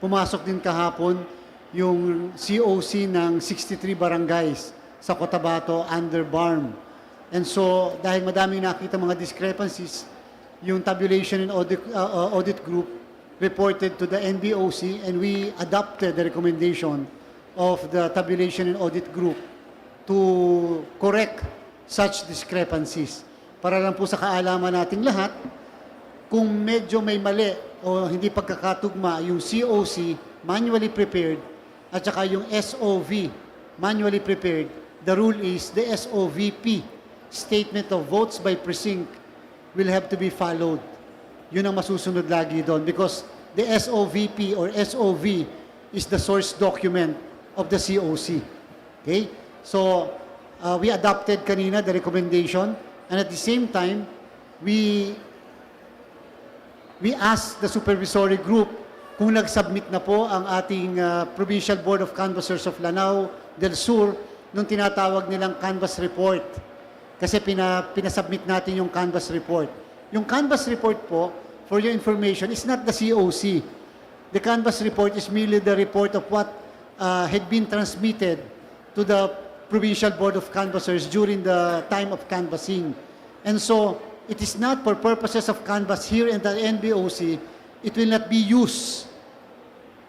pumasok din kahapon yung COC ng 63 barangays sa Cotabato under BARM. And so, dahil madaming nakita mga discrepancies, yung tabulation and audit group reported to the NBOC, and we adopted the recommendation of the tabulation and audit group to correct such discrepancies. Para lang po sa kaalaman nating lahat, kung medyo may mali o hindi pagkakatugma yung COC manually prepared at saka yung SOV manually prepared, the rule is the SOVP, Statement of Votes by Precinct, will have to be followed. Yun ang masusunod lagi doon because the SOVP or SOV is the source document of the COC. Okay? So, we adopted kanina the recommendation, and at the same time, we asked the supervisory group kung nag-submit na po ang ating Provincial Board of Canvassers of Lanao del Sur nung tinatawag nilang canvass report. Kasi pinasubmit natin yung canvass report. Yung canvass report po, for your information, is not the COC. The canvass report is merely the report of what had been transmitted to the Provincial Board of Canvassers during the time of canvassing. And so, it is not for purposes of canvass here in the NBOC, it will not be used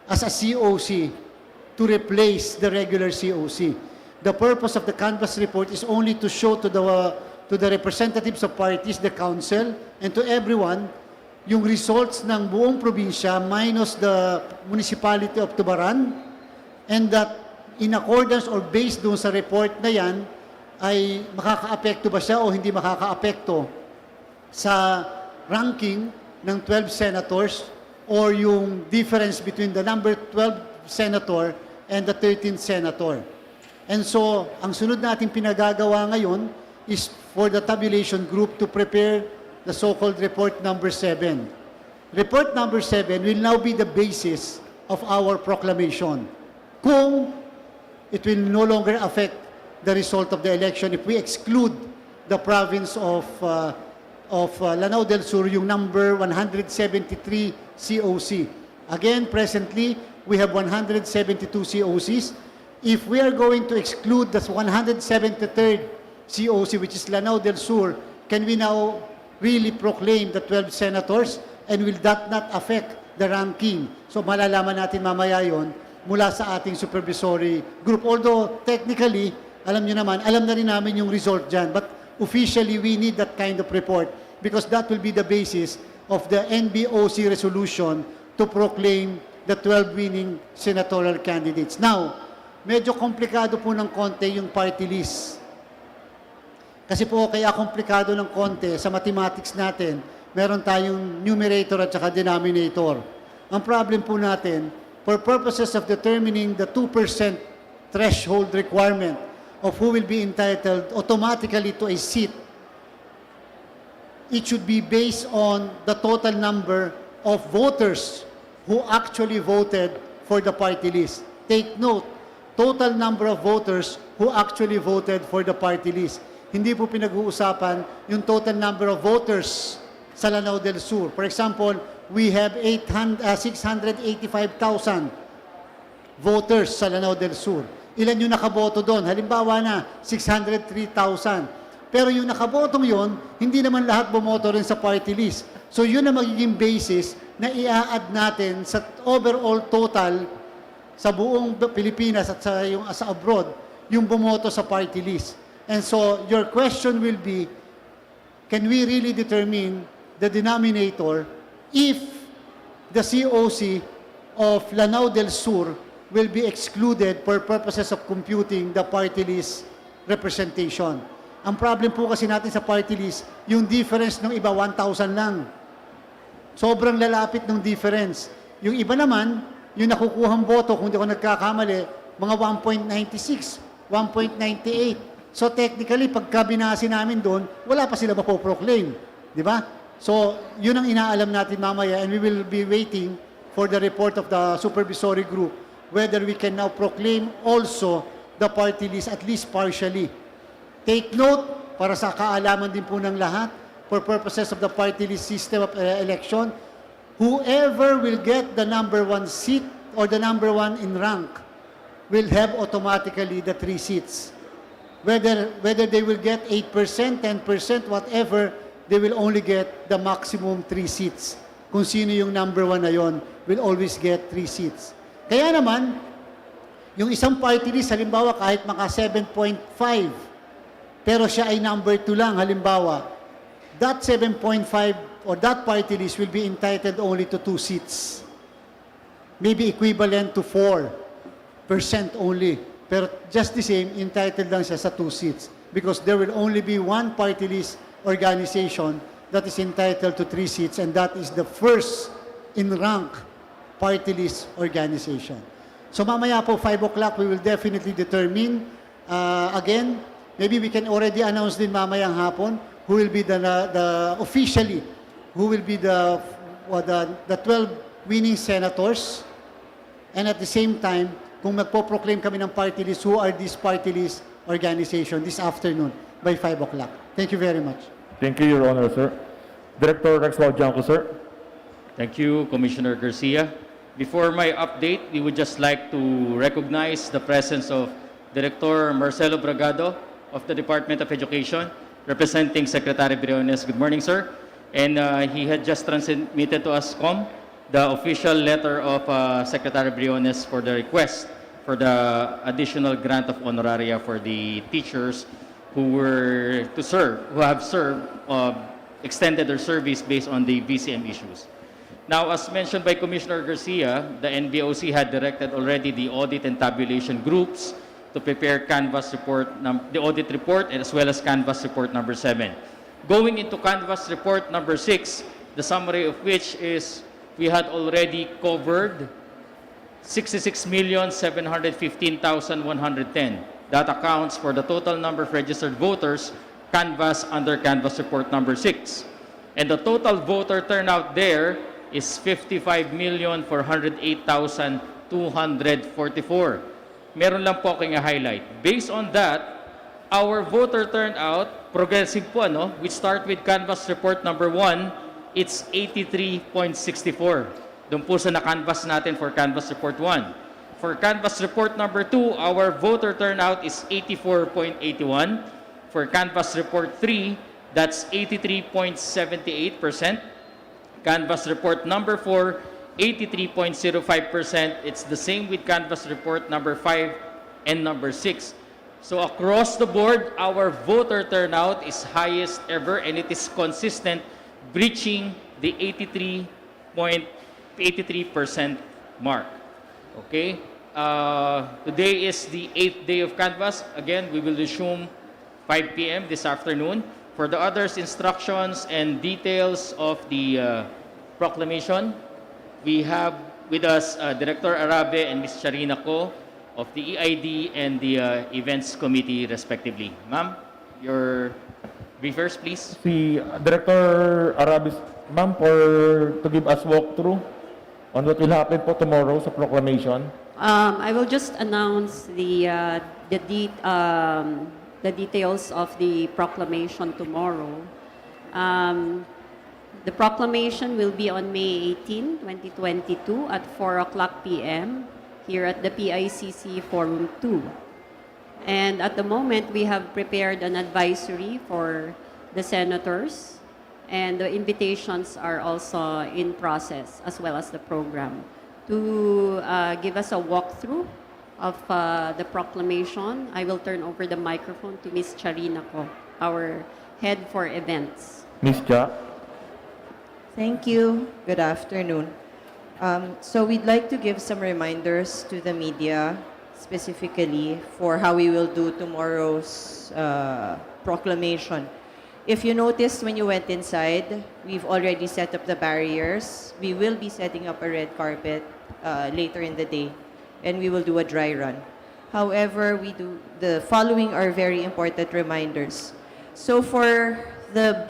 as a COC to replace the regular COC. The purpose of the canvass report is only to show to the representatives of parties, the council, and to everyone, yung results ng buong probinsya minus the municipality of Tubaran, and that in accordance or based doon sa report na yan, ay makakaapekto ba siya o hindi makakaapekto sa ranking ng 12 senators or yung difference between the number 12 senator and the 13th senator. And so, ang sunod natin pinagagawa ngayon is for the tabulation group to prepare the so-called report number 7. Report number 7 will now be the basis of our proclamation. Kung it will no longer affect the result of the election if we exclude the province of Lanao del Sur, yung number 173 COC. Again, presently, we have 172 COCs. If we are going to exclude the 173rd COC, which is Lanao del Sur, can we now really proclaim the 12 senators? And will that not affect the ranking? So malalaman natin mamaya yon mula sa ating supervisory group. Although technically, alam nyo naman, alam na rin namin yung result dyan. But officially, we need that kind of report because that will be the basis of the NBOC resolution to proclaim the 12 winning senatorial candidates. Now, medyo komplikado po ng konti yung party list. Kasi po kaya komplikado ng konti sa mathematics natin, meron tayong numerator at saka denominator. Ang problem po natin, for purposes of determining the 2% threshold requirement of who will be entitled automatically to a seat, it should be based on the total number of voters who actually voted for the party list. Take note, total number of voters who actually voted for the party list. Hindi po pinag-uusapan yung total number of voters sa Lanao del Sur. For example, we have 685,000 voters sa Lanao del Sur. Ilan yung nakaboto doon? Halimbawa na, 603,000. Pero yung nakabotong yon, hindi naman lahat bumoto rin sa party list. So yun ang magiging basis na i-add natin sa overall total sa buong Pilipinas at sa abroad, yung bumoto sa party list. And so your question will be, can we really determine the denominator if the COC of Lanao del Sur will be excluded for purposes of computing the party list representation? Ang problem po kasi natin sa party list, yung difference ng iba 1,000 lang. Sobrang lalapit ng difference. Yung iba naman, yung nakukuhang boto, kung di ako nagkakamali, mga 1.96, 1.98. So technically, pagka binasi namin doon, wala pa sila mapoproclaim. Di ba? So, yun ang inaalam natin mamaya, and we will be waiting for the report of the supervisory group whether we can now proclaim also the party list, at least partially. Take note, para sa kaalaman din po ng lahat, for purposes of the party list system of election, whoever will get the number 1 seat or the number one in rank will have automatically the 3 seats. Whether they will get 8%, 10%, whatever, they will only get the maximum 3 seats. Kung sino yung number one na yon, will always get 3 seats. Kaya naman, yung isang party list, halimbawa kahit maka 7.5, pero siya ay number 2 lang, halimbawa, that 7.5 or that party list will be entitled only to 2 seats. Maybe equivalent to 4% only. Pero just the same, entitled lang siya sa 2 seats. Because there will only be one party list organization that is entitled to 3 seats, and that is the first in rank party list organization. So mamaya po, 5 o'clock, we will definitely determine, again, maybe we can already announce din mamayang hapon, who will be the officially, who will be the 12 winning senators, and at the same time, kung magpo-proclaim kami ng party list, who are these party list organization this afternoon by 5 o'clock. Thank you very much. Thank you, Your Honor, sir. Director Rex Laudianco, sir. Thank you, Commissioner Garcia. Before my update, we would just like to recognize the presence of Director Marcelo Bragado of the Department of Education, representing Secretary Briones. Good morning, sir. And he had just transmitted to us, the official letter of Secretary Briones for the request for the additional grant of honoraria for the teachers who have served, extended their service based on the VCM issues. Now, as mentioned by Commissioner Garcia, the NBOC had directed already the audit and tabulation groups to prepare Canvas report, the audit report, as well as Canvas report number 7. Going into Canvas report number 6, the summary of which is we had already covered 66,715,110. That accounts for the total number of registered voters canvassed under Canvas report number 6. And the total voter turnout there is 55,408,244. Meron lang po akong highlight. Based on that, our voter turnout, progressive po, we start with Canvas report number 1, it's 83.64. Doon po sa na-canvas natin for Canvas report 1. For Canvas report number 2, our voter turnout is 84.81. For Canvas report 3, that's 83.78%. Canvas report number 4, 83.05%. It's the same with Canvas report number 5 and number 6. So across the board, our voter turnout is highest ever, and it is consistent, breaching the 83% mark. Okay? Today is the 8th day of Canvas. Again, we will resume 5 p.m. this afternoon. For the others, instructions and details of the proclamation, we have with us Director Arabe and Ms. Charina Ko of the EID and the Events Committee, respectively. Ma'am, your briefers, please. Si Director Arabe, ma'am, to give us walkthrough on what will happen po tomorrow sa proclamation. I will just announce the details of the proclamation tomorrow. The proclamation will be on May 18, 2022 at 4 o'clock p.m. here at the PICC Forum 2. And at the moment, we have prepared an advisory for the senators, and the invitations are also in process, as well as the program, to give us a walkthrough of the proclamation. I will turn over the microphone to Ms. Charina Ko, our head for events. Ms. Cha. Thank you. Good afternoon. So we'd like to give some reminders to the media, specifically for how we will do tomorrow's proclamation. If you noticed when you went inside, we've already set up the barriers. We will be setting up a red carpet later in the day, and we will do a dry run. However, the following are very important reminders. So for the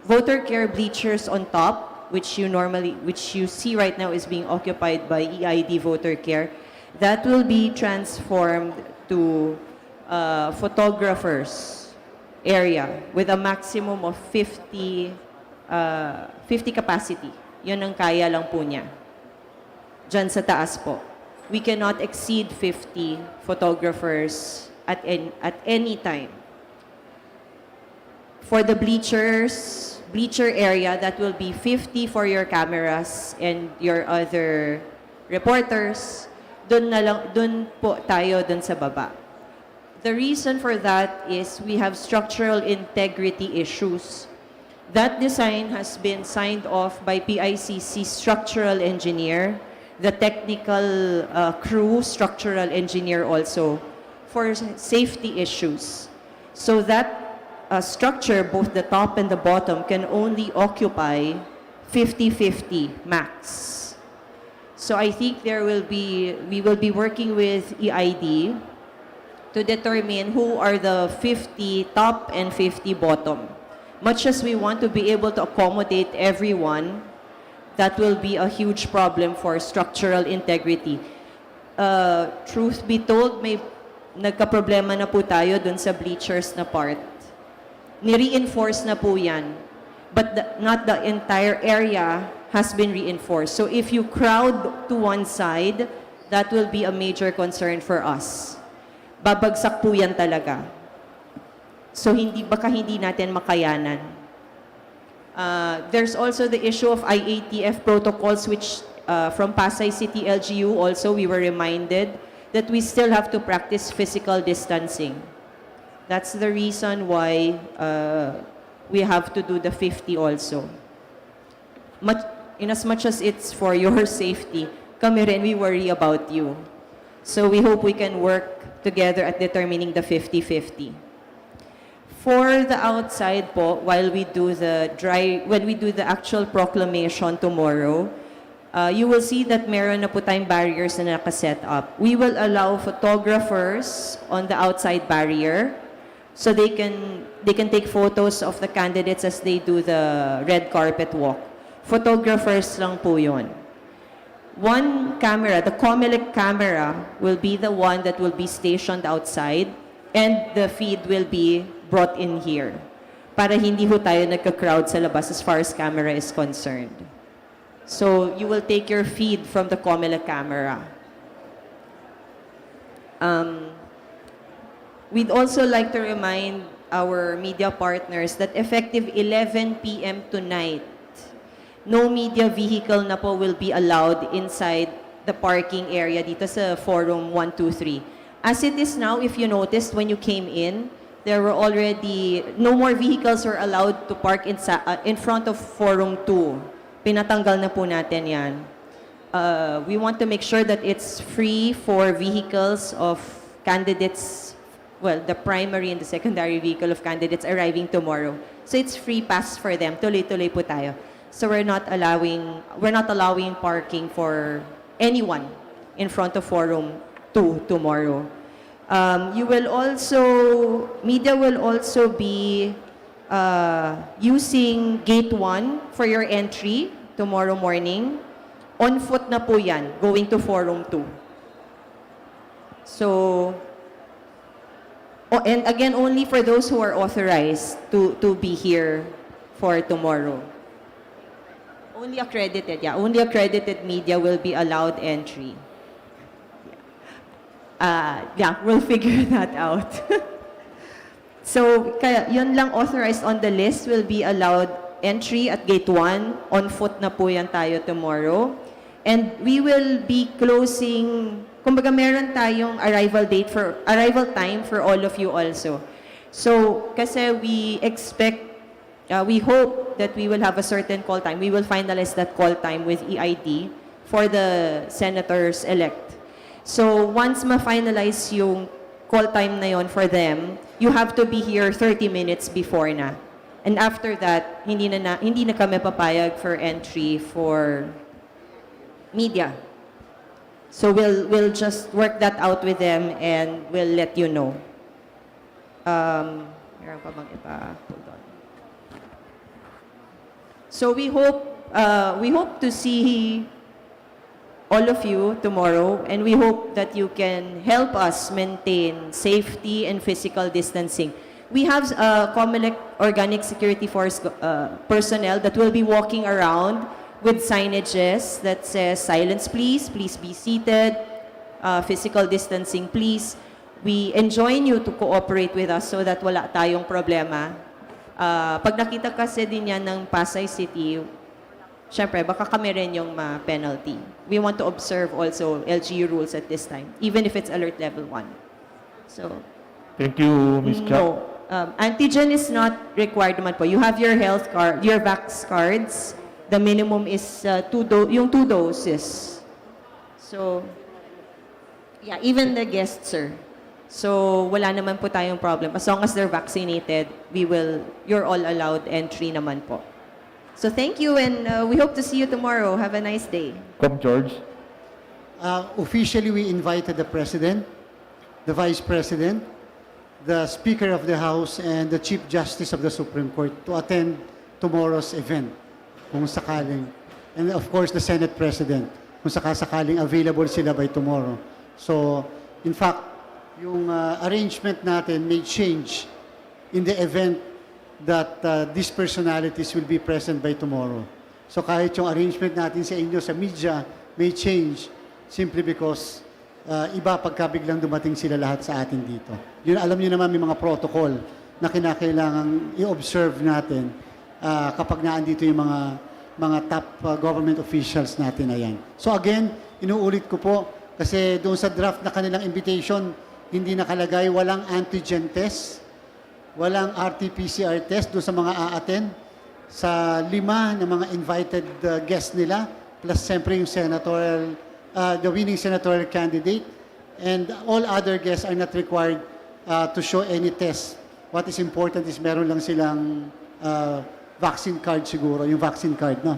voter care bleachers on top, which you see right now is being occupied by EID voter care, that will be transformed to photographers area with a maximum of 50 capacity. Yun ang kaya lang po niya. dyan sa taas po. We cannot exceed 50 photographers at any time. For the bleacher area, that will be 50 for your cameras and your other reporters. Dun po tayo dun sa baba. The reason for that is we have structural integrity issues. That design has been signed off by PICC structural engineer, the technical crew structural engineer also, for safety issues. So that structure, both the top and the bottom, can only occupy 50-50 max. So I think we will be working with EID to determine who are the 50 top and 50 bottom. Much as we want to be able to accommodate everyone, that will be a huge problem for structural integrity. Truth be told, may nagka-problema na po tayo dun sa bleachers na part. Ni-reinforce na po yan. But not the entire area has been reinforced. So if you crowd to one side, that will be a major concern for us. Babagsak po yan talaga. So baka hindi natin makayanan. There's also the issue of IATF protocols, which from Pasay City LGU also we were reminded that we still have to practice physical distancing. That's the reason why we have to do the 50 also. In as much as it's for your safety, kami rin, we worry about you. So we hope we can work together at determining the 50-50. For the outside po, while we do when we do the actual proclamation tomorrow, you will see that meron na po tayong barriers na nakaset up. We will allow photographers on the outside barrier so they can take photos of the candidates as they do the red carpet walk. Photographers lang po yun. One camera, the COMELEC camera, will be the one that will be stationed outside and the feed will be brought in here para hindi ho tayo nagka-crowd sa labas as far as camera is concerned. So you will take your feed from the COMELEC camera. We'd also like to remind our media partners that effective 11 p.m. tonight, no media vehicle na po will be allowed inside the parking area dito sa Forum 123. As it is now, if you noticed when you came in, there were already, no more vehicles were allowed to park in front of Forum 2. Pinatanggal na po natin yan. We want to make sure that it's free for vehicles of candidates, well, the primary and the secondary vehicle of candidates arriving tomorrow. So it's free pass for them. Tuloy-tuloy po tayo. So we're not allowing parking for anyone in front of Forum 2 tomorrow. Media will also be using Gate 1 for your entry tomorrow morning. On foot na po yan, going to Forum 2. So, and again, only for those who are authorized to be here for tomorrow. Only accredited media will be allowed entry. We'll figure that out. So, kaya yun lang authorized on the list will be allowed entry at Gate 1. On foot na po yan tayo tomorrow. And we will be closing, kumbaga meron tayong arrival time for all of you also. So, kasi we hope that we will have a certain call time. We will finalize that call time with EID for the senators-elect. So, once ma-finalize yung call time na yon for them, you have to be here 30 minutes before na. And after that, hindi na kami papayag for entry for media. So, we'll just work that out with them and we'll let you know. Meron pa bang iba? Hold on. So we hope to see all of you tomorrow, and we hope that you can help us maintain safety and physical distancing. We have COMELEC Organic Security Force personnel that will be walking around with signages that says silence please, please be seated, physical distancing please. We enjoin you to cooperate with us so that wala tayong problema. Pag nakita kasi din yan ng Pasay City, syempre, baka kami rin yung ma-penalty. We want to observe also LGU rules at this time, even if it's alert level 1. So, Thank you, Ms. Chia. no. Antigen is not required naman po. You have your health card, your vax cards. The minimum is yung 2 doses. So, yeah, even the guests, sir. So, wala naman po tayong problem. As long as they're vaccinated, you're all allowed entry naman po. So, thank you, and we hope to see you tomorrow. Have a nice day. George. Officially, we invited the President, the Vice President, the Speaker of the House, and the Chief Justice of the Supreme Court to attend tomorrow's event, kung sakaling. And of course, the Senate President, kung sakaling available sila by tomorrow. So, in fact, yung arrangement natin may change in the event that these personalities will be present by tomorrow. So kahit yung arrangement natin sa inyo sa media may change simply because iba pagka biglang dumating sila lahat sa atin dito. Yun, alam niyo naman may mga protocol na kinakailangang i-observe natin kapag naandito yung mga top government officials natin na yan. So again, inuulit ko po kasi doon sa draft na kanilang invitation, hindi nakalagay, walang antigen test, walang RT-PCR test doon sa mga a-attend. Sa 5 na mga invited guests nila, plus siyempre yung senatorial, the winning senatorial candidate, and all other guests are not required to show any test. What is important is meron lang silang vaccine card siguro, yung vaccine card, no?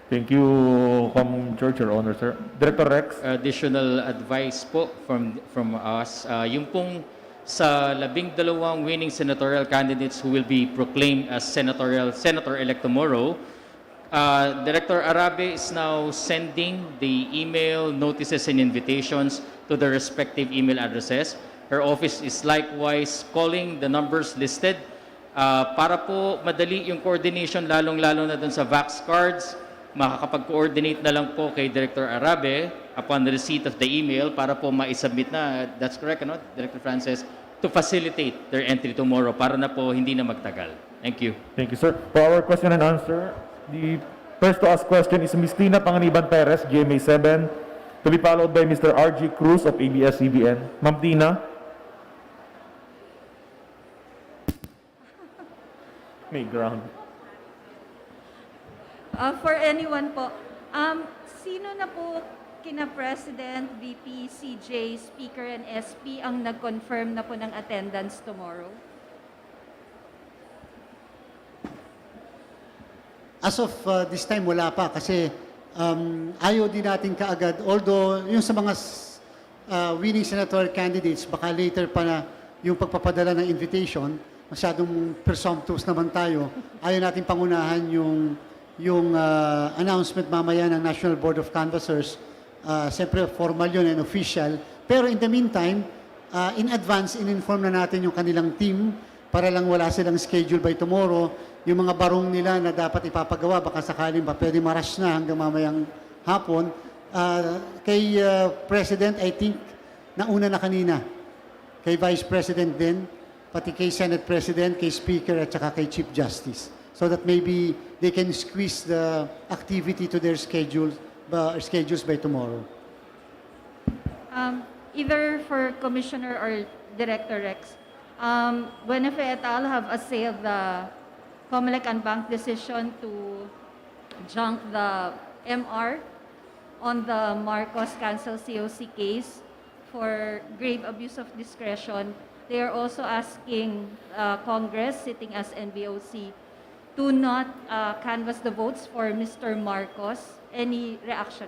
Thank you, George, Your Honor, sir. Director Rex. Additional advice po from us. Yung pong sa 12 winning senatorial candidates who will be proclaimed as senator-elect tomorrow, Director Arabe is now sending the email notices and invitations to the respective email addresses. Her office is likewise calling the numbers listed para po madali yung coordination, lalong-lalo na dun sa vax cards. Makakapag-coordinate na lang po kay Director Arabe upon the receipt of the email para po ma-submit na, that's correct, ano, Director Francis, to facilitate their entry tomorrow para na po hindi na magtagal. Thank you. Thank you, sir. For our question and answer, the first to ask question is Ms. Tina Panganiban Perez, GMA 7, to be followed by Mr. RG Cruz of ABS-CBN. Ma'am Tina. May ground. For anyone po, sino na po kina President, VP, CJ, Speaker, and SP ang nag-confirm na po ng attendance tomorrow? As of this time, wala pa kasi ayaw din natin kaagad. Although, yung sa mga winning senatorial candidates, baka later pa na yung pagpapadala ng invitation, masyadong presumptuous naman tayo. Ayaw natin pangunahan yung announcement mamaya ng National Board of Canvassers. Siyempre, formal yun and official. Pero in the meantime, in advance, in-inform na natin yung kanilang team para lang wala silang schedule by tomorrow. Yung mga barong nila na dapat ipapagawa, baka sakaling pa pwede ma-rush na hanggang mamayang hapon. Kay President, I think, nauna na kanina. Kay Vice President din, pati kay Senate President, kay Speaker, at saka kay Chief Justice. So that maybe they can squeeze the activity to their schedules by tomorrow. Either for Commissioner or Director Rex, Buenafe et al. Have assailed the COMELEC and bank decision to junk the MR on the Marcos Cancel COC case for grave abuse of discretion. They are also asking Congress, sitting as NBOC, to not canvass the votes for Mr. Marcos. Any reaction?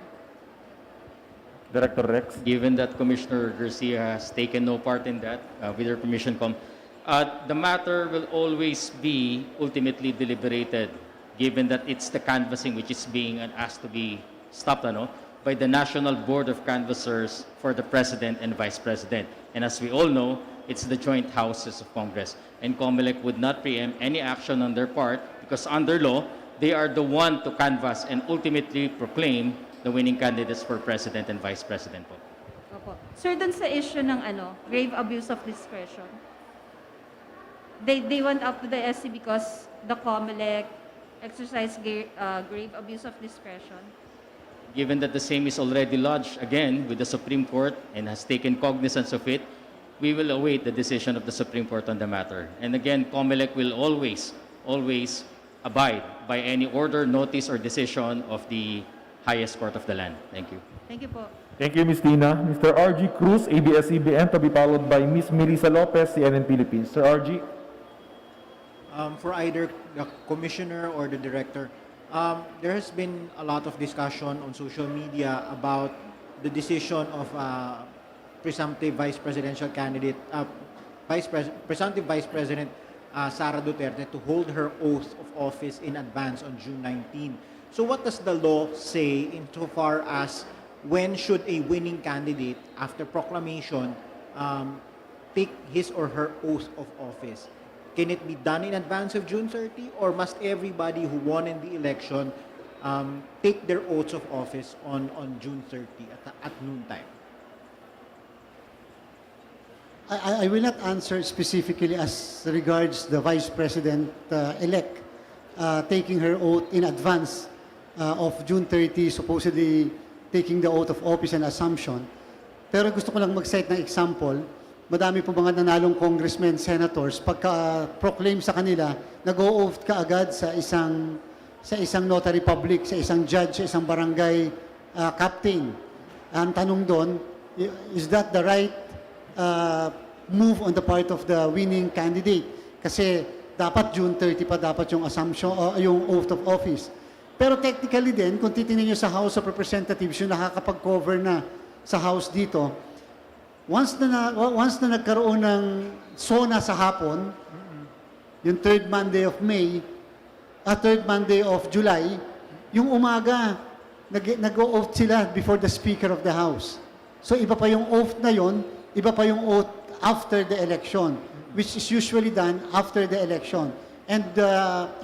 Director Rex. Given that Commissioner Garcia has taken no part in that, with your permission, the matter will always be ultimately deliberated, given that it's the canvassing which is being asked to be stopped by the National Board of Canvassers for the President and Vice President. And as we all know, it's the joint houses of Congress. And COMELEC would not preempt any action on their part because under law, they are the one to canvass and ultimately proclaim the winning candidates for President and Vice President po. Opo. Sir, dun sa issue ng grave abuse of discretion, they went up to the SC because the COMELEC exercised grave abuse of discretion. Given that the same is already lodged again with the Supreme Court and has taken cognizance of it, we will await the decision of the Supreme Court on the matter. And again, COMELEC will always abide by any order, notice, or decision of the highest court of the land. Thank you. Thank you po. Thank you, Ms. Tina. Mr. RG Cruz, ABS-CBN, to be followed by Ms. Melissa Lopez, CNN Philippines. Sir RG. For either the commissioner or the director, there has been a lot of discussion on social media about the decision of presumptive vice presidential candidate, presumptive vice president Sara Duterte to hold her oath of office in advance on June 19. So what does the law say insofar as when should a winning candidate after proclamation take his or her oath of office? Can it be done in advance of June 30, or must everybody who won in the election take their oaths of office on June 30 at noontime? I will not answer specifically as regards the Vice President-elect taking her oath in advance of June 30, supposedly taking the oath of office and assumption. Pero gusto ko lang mag-cite ng example. Madami po mga nanalong congressmen, senators, pagka-proclaim sa kanila, nag-o-oath ka agad sa isang notary public, sa isang judge, sa isang barangay captain. Ang tanong doon, is that the right move on the part of the winning candidate? Kasi dapat June 30 pa dapat yung assumption o yung oath of office. Pero technically din, kung titingnan nyo sa House of Representatives, yung nakakapag-cover na sa House dito, once na nagkaroon ng SONA sa hapon, yung third Monday of July, yung umaga, nag-o-oath sila before the Speaker of the House. So iba pa yung oath na yon, iba pa yung oath after the election, which is usually done after the election. And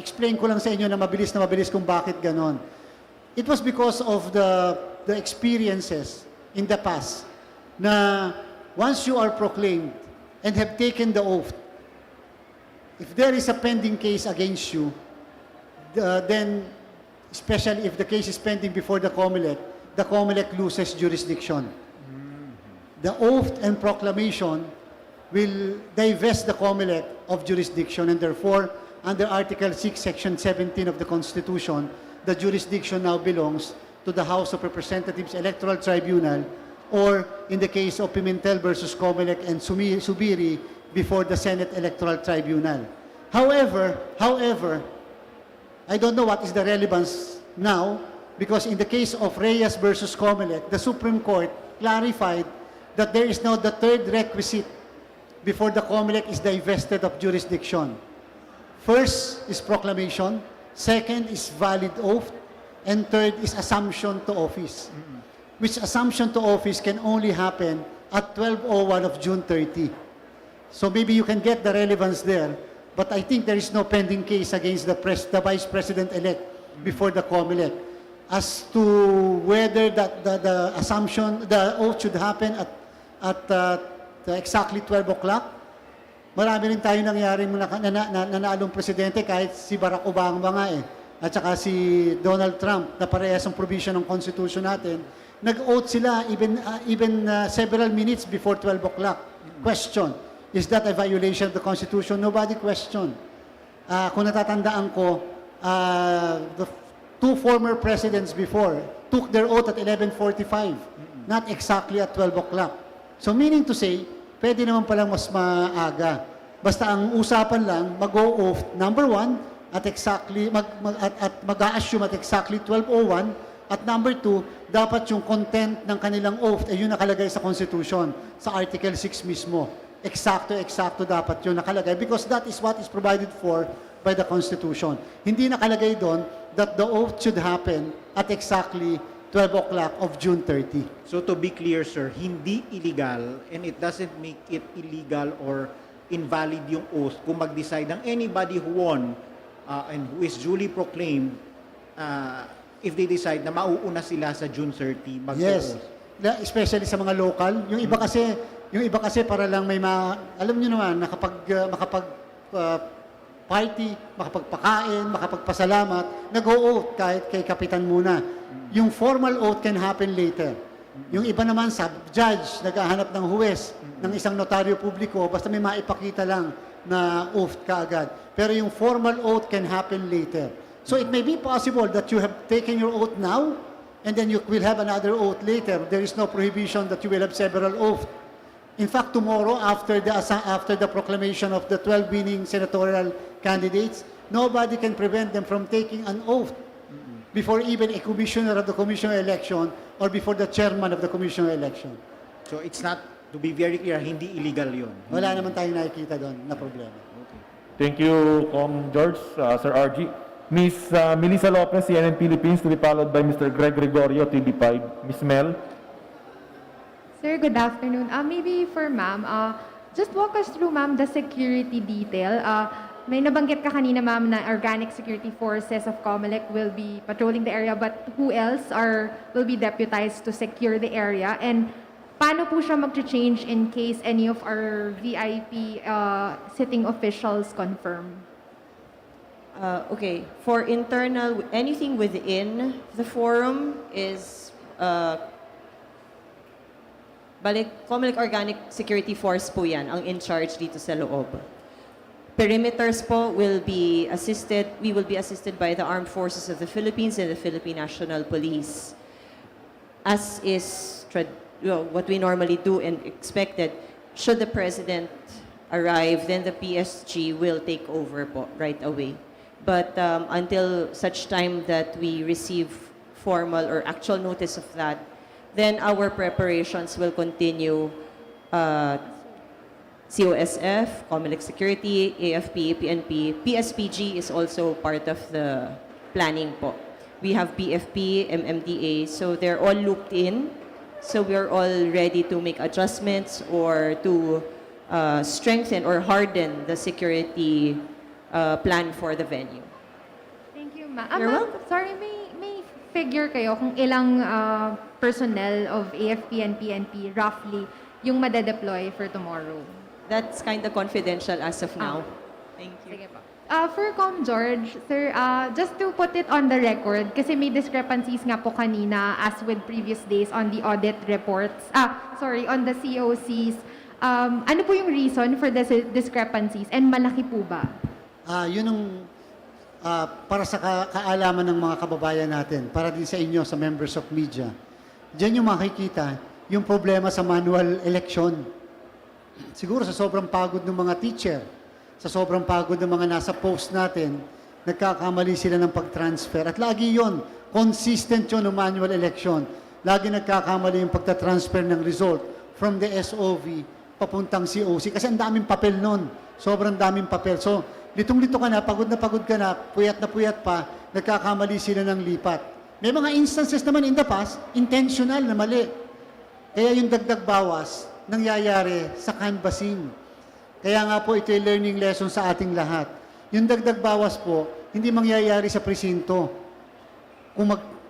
explain ko lang sa inyo na mabilis kung bakit ganon. It was because of the experiences in the past na once you are proclaimed and have taken the oath, if there is a pending case against you, then, especially if the case is pending before the COMELEC loses jurisdiction. The oath and proclamation will divest the COMELEC of jurisdiction, and therefore, under Article 6, Section 17 of the Constitution, the jurisdiction now belongs to the House of Representatives Electoral Tribunal, or in the case of Pimentel versus COMELEC and Subiri, before the Senate Electoral Tribunal. However, I don't know what is the relevance now, because in the case of Reyes versus COMELEC, the Supreme Court clarified that there is now the third requisite before the COMELEC is divested of jurisdiction. First is proclamation, second is valid oath, and third is assumption to office. Which assumption to office can only happen at 12:01 of June 30. So maybe you can get the relevance there, but I think there is no pending case against the Vice President-elect before the COMELEC. As to whether the assumption, the oath should happen at exactly 12 o'clock, marami rin tayo nangyaring nanalong presidente, kahit si Barack Obama nga at saka si Donald Trump, na parehas ang provision ng Constitution natin, nag-oath sila even several minutes before 12 o'clock. Question, is that a violation of the Constitution? Nobody questioned. Kung natatandaan ko, the two former presidents before took their oath at 11:45, not exactly at 12 o'clock. So meaning to say, pwede naman palang mas maaga. Basta ang usapan lang, mag-o-oath, number one, at exactly, mag-a-assume at exactly 12:01, at number two, dapat yung content ng kanilang oath ay yung nakalagay sa Constitution, sa Article 6 mismo. Eksakto dapat yung nakalagay, because that is what is provided for by the Constitution. Hindi nakalagay doon that the oath should happen at exactly 12 o'clock of June 30. So to be clear, sir, hindi illegal, and it doesn't make it illegal or invalid yung oath kung mag-decide ng anybody who won and who is duly proclaimed, if they decide na mauuna sila sa June 30, Yes. Especially sa mga local. Yung iba kasi para lang may alam niyo naman, party, makapagpakain, makapagpasalamat, nag-o-oath kahit kay kapitan muna. Yung formal oath can happen later. Yung iba naman sa judge, naghahanap ng huwes, ng isang notaryo publiko, basta may maipakita lang na oath kaagad. Pero yung formal oath can happen later. So it may be possible that you have taken your oath now, and then you will have another oath later. There is no prohibition that you will have several oaths. In fact, tomorrow, after the proclamation of the 12 winning senatorial candidates, nobody can prevent them from taking an oath before even a commissioner of the commission election or before the chairman of the commission election. So it's not, to be very clear, hindi illegal yun. Wala naman tayong nakikita doon na problema. Thank you, George, Sir RG. Ms. Melissa Lopez, CNN Philippines, to be followed by Mr. Greg Gregorio, TV5. Ms. Mel. Sir, good afternoon. Maybe for ma'am, just walk us through, ma'am, the security detail. May nabanggit ka kanina, ma'am, na organic security forces of COMELEC will be patrolling the area, but who else will be deputized to secure the area? And paano po siya mag-change in case any of our VIP sitting officials confirm? Okay, for internal, anything within the forum is, balik, COMELEC Organic Security Force po yan, ang in charge dito sa loob. Perimeters po we will be assisted by the Armed Forces of the Philippines and the Philippine National Police. As is what we normally do and expected, should the President arrive, then the PSG will take over po right away. But until such time that we receive formal or actual notice of that, then our preparations will continue. COSF, COMELEC Security, AFP, PNP, PSPG is also part of the planning po. We have BFP, MMDA, so they're all looped in. So we're all ready to make adjustments or to strengthen or harden the security plan for the venue. Thank you, ma'am. You're Ma'am, welcome. sorry, may figure kayo kung ilang personnel of AFP and PNP roughly yung madedeploy for tomorrow? That's kind of confidential as of now. Thank you. Sige po. For George, sir, just to put it on the record, kasi may discrepancies nga po kanina as with previous days on the audit reports, on the COCs. Ano po yung reason for the discrepancies and malaki po ba? Yun ang para sa kaalaman ng mga kababayan natin, para din sa inyo, sa members of media. Diyan yung makikita yung problema sa manual election. Siguro sa sobrang pagod ng mga teacher, sa sobrang pagod ng mga nasa post natin, nagkakamali sila ng pag-transfer. At lagi yon, consistent yun ng manual election. Lagi nagkakamali yung pagta-transfer ng result from the SOV papuntang COC. Kasi ang daming papel nun. Sobrang daming papel. So, litong-lito ka na pagod ka na, puyat pa, nagkakamali sila ng lipat. May mga instances naman in the past, intentional na mali. Kaya yung dagdag bawas, nangyayari sa canvassing. Kaya nga po ito yung learning lesson sa ating lahat. Yung dagdag bawas po, hindi mangyayari sa presinto.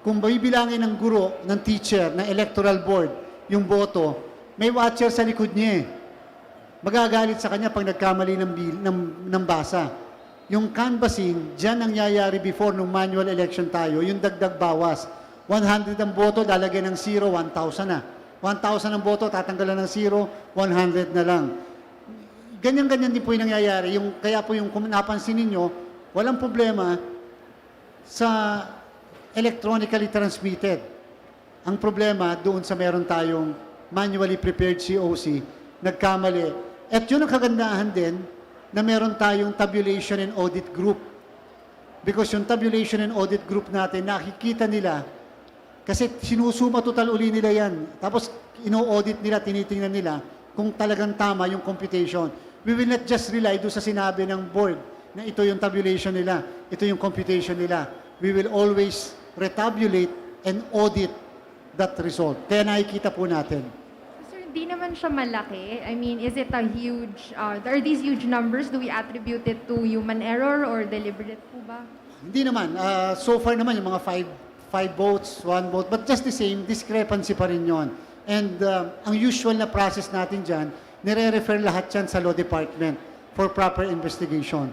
Kung bibilangin ng guro, ng teacher, ng electoral board, yung boto, may watcher sa likod niya eh. Magagalit sa kanya pag nagkamali ng basa. Yung canvassing, dyan nangyayari before nung manual election tayo, yung dagdag bawas. 100 ang boto, lalagyan ng 0, 1,000 na. 1,000 ang boto, tatanggalan ng 0, 100 na lang. Ganyan-ganyan din po yung nangyayari. Kaya po yung kung napansin ninyo, walang problema sa electronically transmitted. Ang problema doon sa meron tayong manually prepared COC, nagkamali. At yun ang kagandahan din na meron tayong tabulation and audit group. Because yung tabulation and audit group natin, nakikita nila, kasi sinusuma total uli nila yan. Tapos ino-audit nila, tinitingnan nila kung talagang tama yung computation. We will not just rely doon sa sinabi ng board na ito yung tabulation nila, ito yung computation nila. We will always retabulate and audit that result. Kaya nakikita po natin. Sir, hindi naman siya malaki. I mean, is it a huge, are these huge numbers? Do we attribute it to human error or deliberate po ba? Hindi naman. So far naman, yung mga five votes, 1 vote, but just the same, discrepancy pa rin yun. And ang usual na process natin dyan, nire-refer lahat yan sa Law Department for proper investigation.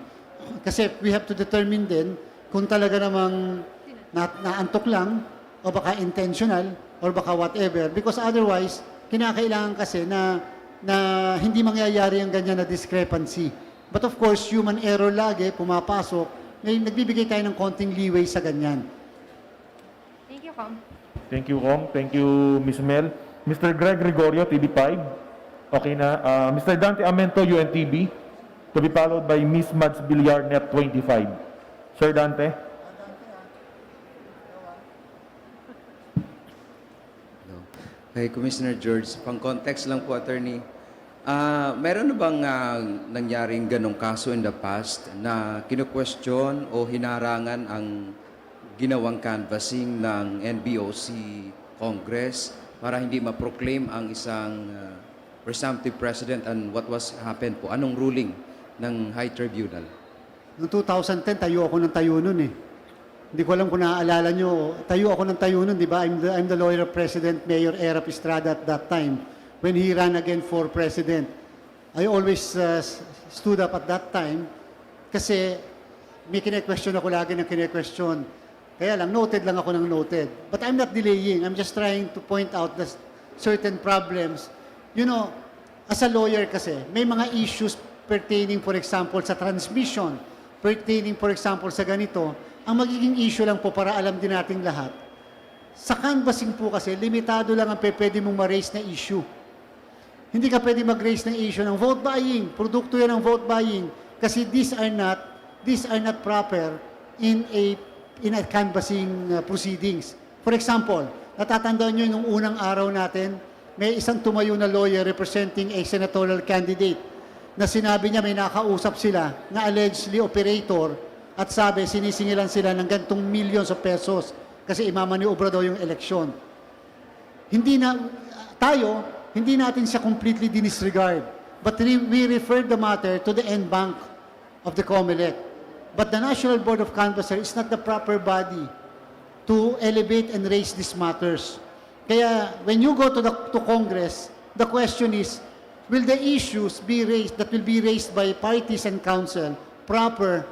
Kasi we have to determine din kung talaga namang naantok lang, o baka intentional, or baka whatever. Because otherwise, kinakailangan kasi na hindi mangyayari ang ganyan na discrepancy. But of course, human error lagi, pumapasok, nagbibigay tayo ng konting leeway sa ganyan. Thank you, Com. Thank you, Com. Thank you, Ms. Mel. Mr. Greg Gregorio, TV5. Okay na. Mr. Dante Amento, UNTV. To be followed by Ms. Mads Villar, Net 25. Sir Dante. Kay Commissioner George, pang context lang po, attorney. Meron na bang nangyaring ganong kaso in the past na kinu-question o hinarangan ang ginawang canvassing ng NBOC Congress para hindi ma-proclaim ang isang presumptive president, and what was happened po? Anong ruling ng High Tribunal? Noong 2010, tayo ako ng tayo nun eh. Hindi ko alam kung naaalala nyo, tayo ako ng tayo nun, di ba? I'm the lawyer of President Mayor Erap Estrada at that time when he ran again for president. I always stood up at that time kasi may kine-question ako lagi ng kine-question. Kaya lang, noted lang ako ng noted. But I'm not delaying. I'm just trying to point out the certain problems. You know, as a lawyer kasi, may mga issues pertaining, for example, sa transmission, pertaining, for example, sa ganito. Ang magiging issue lang po para alam din nating lahat, sa canvassing po kasi, limitado lang ang pwede mong ma-raise na issue. Hindi ka pwede mag-raise ng issue ng vote buying. Produkto yan ng vote buying. Kasi these are not proper in a canvassing proceedings. For example, natatandaan nyo yung unang araw natin, may isang tumayo na lawyer representing a senatorial candidate na sinabi niya may nakausap sila na allegedly operator at sabi sinisingilan sila ng gantong millions of pesos kasi imamaniobra daw yung eleksyon. Hindi natin siya completely dinisregard, but we referred the matter to the end bank of the COMELEC. But the National Board of Canvassers is not the proper body to elevate and raise these matters. Kaya when you go to Congress, the question is, will the issues be raised that will be raised by parties and council proper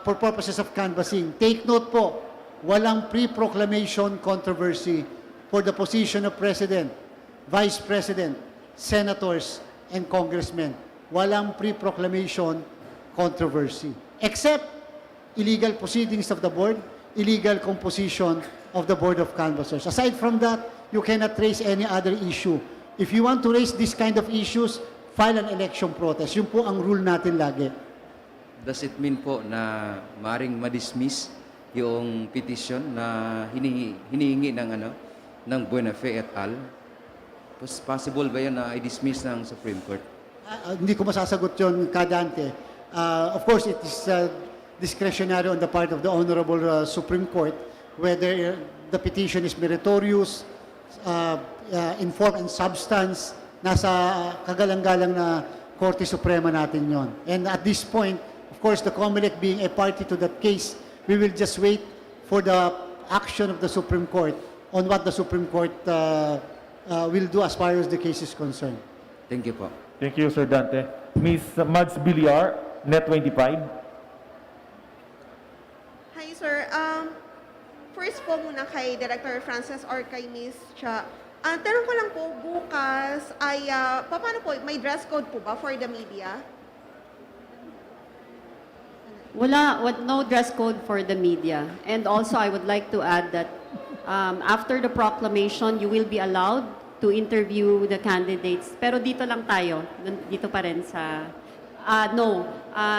for purposes of canvassing? Take note po, walang pre-proclamation controversy for the position of President, Vice President, Senators, and Congressmen. Walang pre-proclamation controversy. Except illegal proceedings of the board, illegal composition of the Board of Canvassers. Aside from that, you cannot raise any other issue. If you want to raise this kind of issues, file an election protest. Yun po ang rule natin lagi. Does it mean po na maring ma-dismiss yung petition na hinihingi ng Buenafe et al? Possible ba yan na i-dismiss ng Supreme Court? Hindi ko masasagot yun, Kadante. Of course, it is discretionary on the part of the Honorable Supreme Court whether the petition is meritorious, in form and substance, nasa kagalang-galang na Korte Suprema natin yon. And at this point, of course, the COMELEC being a party to that case, we will just wait for the action of the Supreme Court on what the Supreme Court will do as far as the case is concerned. Thank you po. Thank you, Sir Dante. Ms. Mads Villar, Net 25. Hi, sir. First po muna kay Director Francis or kay Ms. Cha. Tanong ko lang po, bukas ay, paano po, may dress code po ba for the media? No dress code for the media. And also, I would like to add that after the proclamation, you will be allowed to interview the candidates. Pero dito lang tayo, dito pa rin sa...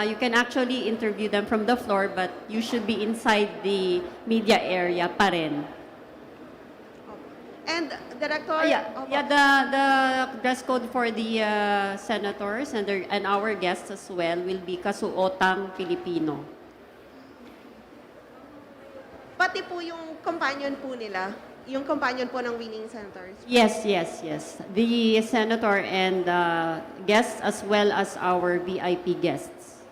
you can actually interview them from the floor, but you should be inside the media area pa rin. And Director... the dress code for the senators and our guests as well will be kasuotang Pilipino. Pati po yung companion po nila, yung companion po ng winning senators. Yes, yes, yes. The senator and guests as well as our VIP guests.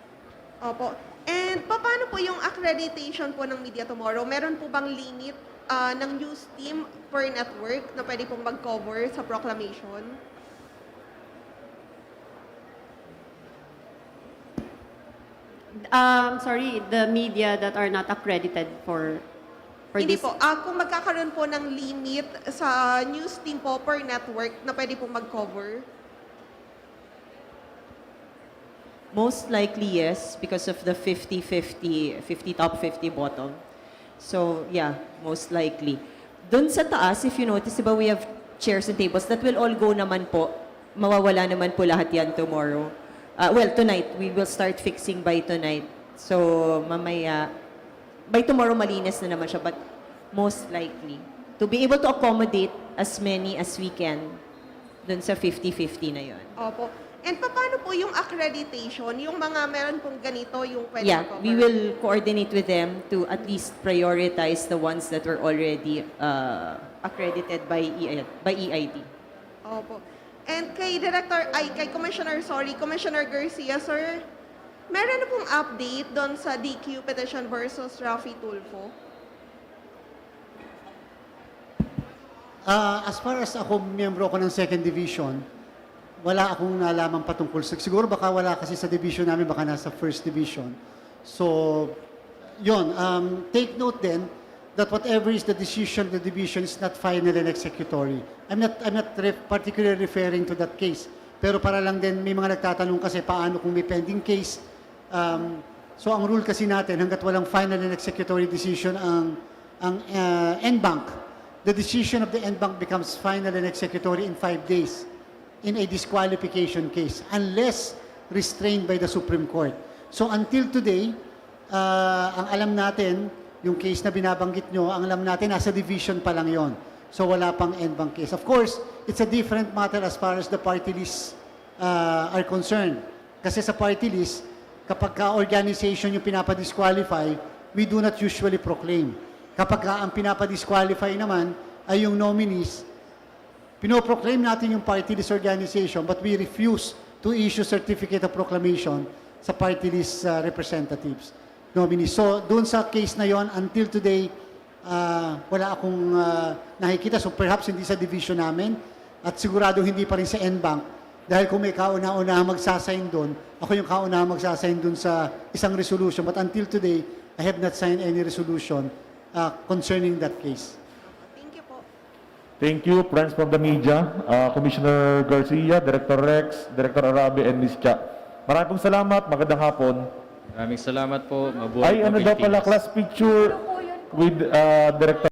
Opo. And paano po yung accreditation po ng media tomorrow? Meron po bang limit ng news team per network na pwede pong mag-cover sa proclamation? Sorry, the media that are not accredited for Hindi this. po. Kung magkakaroon po ng limit sa news team po per network na pwede pong mag-cover? Most likely, yes, because of the 50-50, 50 top, 50 bottom. So, yeah, most likely. Doon sa taas, if you notice, diba, we have chairs and tables that will all go naman po. Mawawala naman po lahat yan tomorrow. Well, tonight. We will start fixing by tonight. So, mamaya, by tomorrow, malinis na naman siya. But most likely, to be able to accommodate as many as we can doon sa 50-50 na yon. Opo. And paano po yung accreditation? Yung mga meron pong ganito, yung pwede Yeah, cover? we will coordinate with them to at least prioritize the ones that were already accredited by EIT. Opo. And kay Commissioner Garcia, sir, meron na pong update doon sa DQ petition versus Raffy Tulfo? As far as ako, miyembro ako ng second division, wala akong nalaman patungkol. Siguro baka wala kasi sa division namin, baka nasa first division. So, yun. Take note then that whatever is the decision of the division is not final and executory. I'm not particularly referring to that case. Pero para lang din, may mga nagtatanong kasi paano kung may pending case. So, ang rule kasi natin, hanggat walang final and executory decision ang NBank, the decision of the NBank becomes final and executory in 5 days in a disqualification case unless restrained by the Supreme Court. So until today, ang alam natin, yung case na binabanggit nyo, ang alam natin, nasa division pa lang yon. So wala pang NBank case. Of course, it's a different matter as far as the party lists are concerned. Kasi sa party list, kapag ka-organization yung pinapadisqualify, we do not usually proclaim. Kapag ang pinapadisqualify naman ay yung nominees, pinoproclaim natin yung party list organization but we refuse to issue certificate of proclamation sa party list representatives, nominees. So, doon sa case na yon, until today, wala akong nakikita. So, perhaps hindi sa division namin at sigurado hindi pa rin sa NBank dahil kung may kauna-una magsasign doon, ako yung kauna magsasign doon sa isang resolution. But until today, I have not signed any resolution concerning that case. Thank you po. Thank you, friends from the media, Commissioner Garcia, Director Rex, Director Arabe, and Ms. Cha. Maraming pong salamat, magandang hapon. Maraming salamat po. Mabuhay Ay, po ano daw pala, Pilipinas. class picture with Director